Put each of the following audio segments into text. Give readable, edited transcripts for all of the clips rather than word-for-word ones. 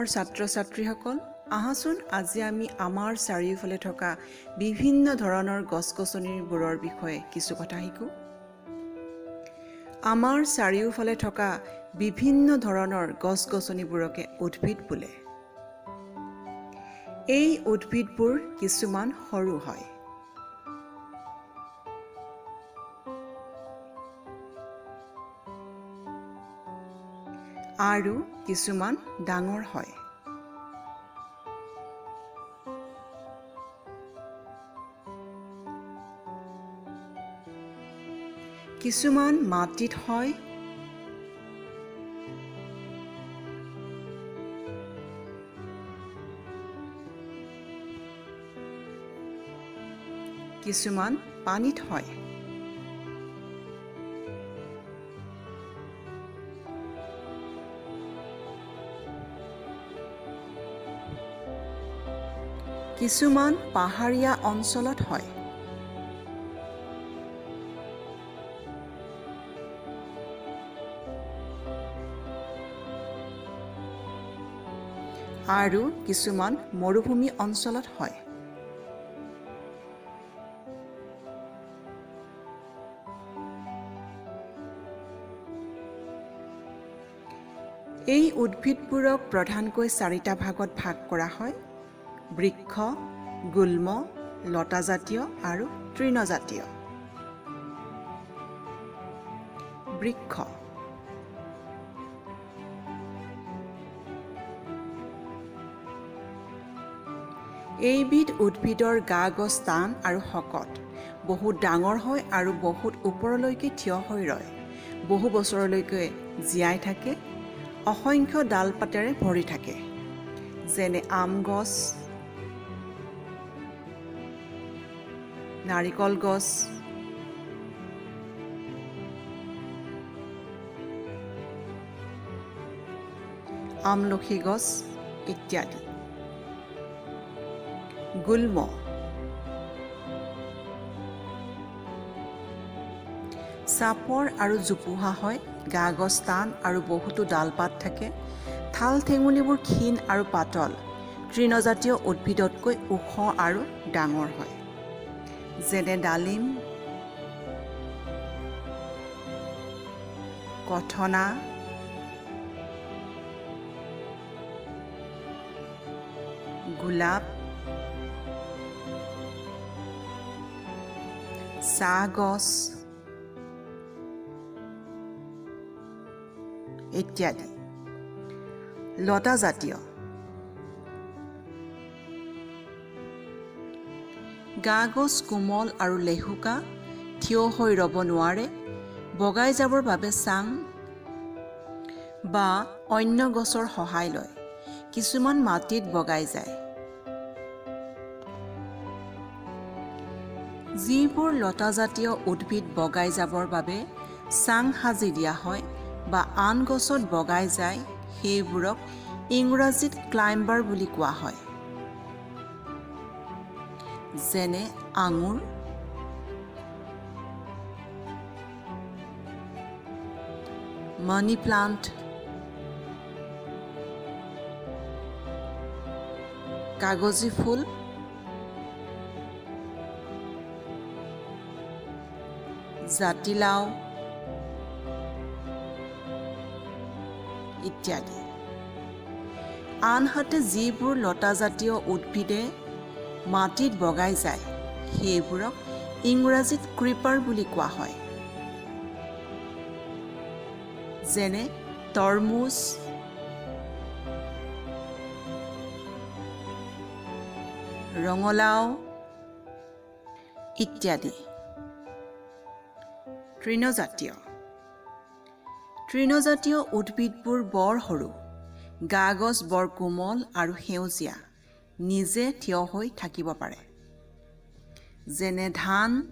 মৰমৰ ছাত্ৰ-ছাত্ৰীসকল, আহাচোন আজি আমি আমাৰ চাৰিওফালে থকা বিভিন্ন ধৰণৰ গছ-গছনিবোৰৰ বিষয়ে কিছু কথা শিকোঁ। আমাৰ চাৰিওফালে থকা বিভিন্ন ধৰণৰ গছ-গছনিবোৰকে উদ্ভিদ বোলে। এই উদ্ভিদবোৰ কিছুমান সৰু হয় আৰু কিছুমান ডাঙৰ হয়। কিছুমান মাটিত হয় কিছুমান পানীত হয়। কিছুমান পাহাৰীয়া অঞ্চলত হয়। আৰু কিছুমান মৰুভূমি অঞ্চলত হয়। এই উদ্ভিদবোৰক প্ৰধানকৈ চাৰিটা ভাগত ভাগ কৰা হয়: বৃক্ষ, গুল্ম, লতাজাতীয় আৰু তৃণজাতীয়। বৃক্ষ এইবিধ উদ্ভিদৰ গা-গছ টান আৰু শকত, বহুত ডাঙৰ হয় আৰু বহুত ওপৰলৈকে থিয় হৈ ৰয়। বহু বছৰলৈকে জীয়াই থাকে। অসংখ্য ডাল-পাতেৰে ভৰি থাকে, যেনে আম গছ, নাৰিকল গছ, আমলখি গছ ইত্যাদি। গুল্ম চাপৰ আৰু জোপোহা হয়, গা-গছ টান আৰু বহুতো ডাল-পাত থাকে। ঠাল-ঠেঙুলিবোৰ ক্ষীণ আৰু পাতল, তৃণজাতীয় উদ্ভিদতকৈ ওখ আৰু ডাঙৰ হয়, যেনে ডালিম, কথনা, গোলাপ, চাহ গছ ইত্যাদি। লতাজাতীয় গা-গছ কোমল আৰু লেহুকা, থিয় হৈ ৰ'ব নোৱাৰে। বগাই যাবৰ বাবে চাং বা অন্য গছৰ সহায় লয়। কিছুমান মাটিত বগাই যায়। যিবোৰ লতাজাতীয় উদ্ভিদ বগাই যাবৰ বাবে চাং সাজি দিয়া হয় বা আন গছত বগাই যায়, সেইবোৰক ইংৰাজীত ক্লাইম্বাৰ বুলি কোৱা হয়, যেনে আঙুৰ, মানি প্লাণ্ট, কাগজী ফুল, জাতিলাও ইত্যাদি। আনহাতে যিবোৰ লতাজাতীয় উদ্ভিদে মাটিত বগাই যায়, সেইবোৰক ইংৰাজীত ক্ৰিপাৰ বুলি কোৱা হয়, যেনে তৰমুজ, ৰঙালাও ইত্যাদি। তৃণজাতীয় উদ্ভিদবোৰ বৰ সৰু, গা-গছ বৰ কোমল আৰু সেউজীয়া, নিজে থিয় হৈ থাকিব পাৰে, যেনে ধান,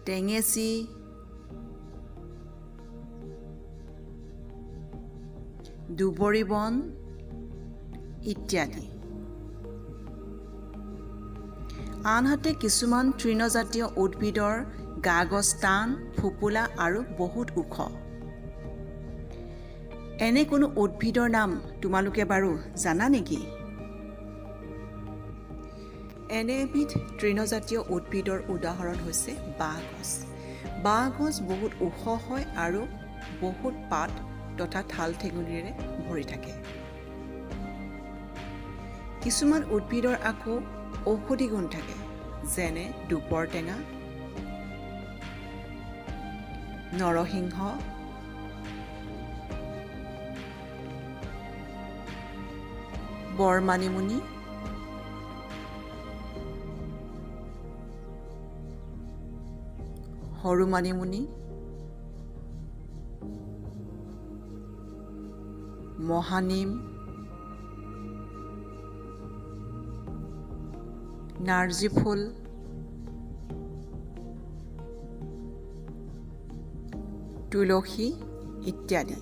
টেঙেচি, দুবৰি বন ইত্যাদি। আনহাতে কিছুমান তৃণজাতীয় উদ্ভিদৰ গা-গছ টান, ফোঁপোলা আৰু বহুত ওখ। এনে কোনো উদ্ভিদৰ নাম তোমালোকে বাৰু জানা নেকি? এনে এবিধ তৃণজাতীয় উদ্ভিদৰ উদাহৰণ হৈছে বাঁহ গছ। বাঁহ গছ বহুত ওখ হয় আৰু বহুত পাত তথা ঠাল ঠেঙুলিৰে ভৰি থাকে। কিছুমান উদ্ভিদৰ আকৌ ঔষধি গুণ থাকে, যেনে দুপৰ টেঙা, নৰসিংহ, বৰমানিমুনি, সৰু মানিমুনি, মহানিম, নাৰ্জী ফুল, তুলসী ইত্যাদি।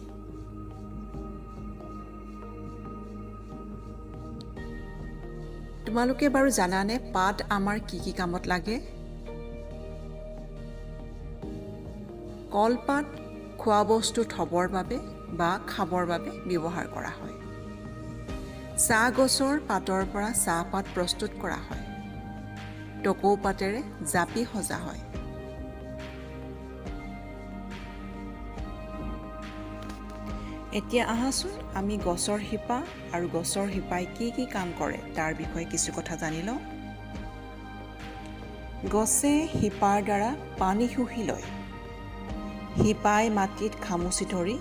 তোমালোকে বাৰু জানানে পাত আমাৰ কি কি কামত লাগে? কলপাত খোৱা বস্তু থবৰ বাবে বা খাবৰ বাবে ব্যৱহাৰ কৰা হয়। চাহ গছৰ পাতৰ পৰা চাহপাত প্ৰস্তুত কৰা হয়। টকৌ পাতেৰে জাপি সজা হয়। এতিয়া আহাচোন আমি গছৰ শিপা আৰু গছৰ শিপাই কি কি কাম কৰে তাৰ বিষয়ে কিছু কথা জানি লওঁ। গছে শিপাৰ দ্বাৰা পানী শুহি লয়। শিপাই মাটিত খামুচি ধৰি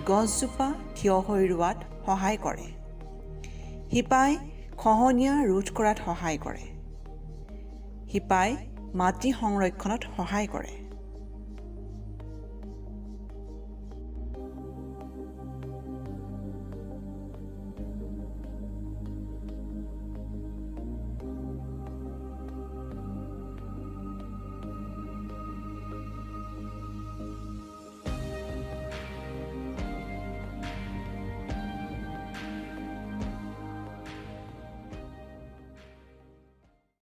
গছজোপা থিয় হৈ ৰোৱাত সহায় কৰে। শিপাই খহনীয়া ৰোধ কৰাত সহায় কৰে। শিপাই মাটি সংৰক্ষণত সহায় কৰে।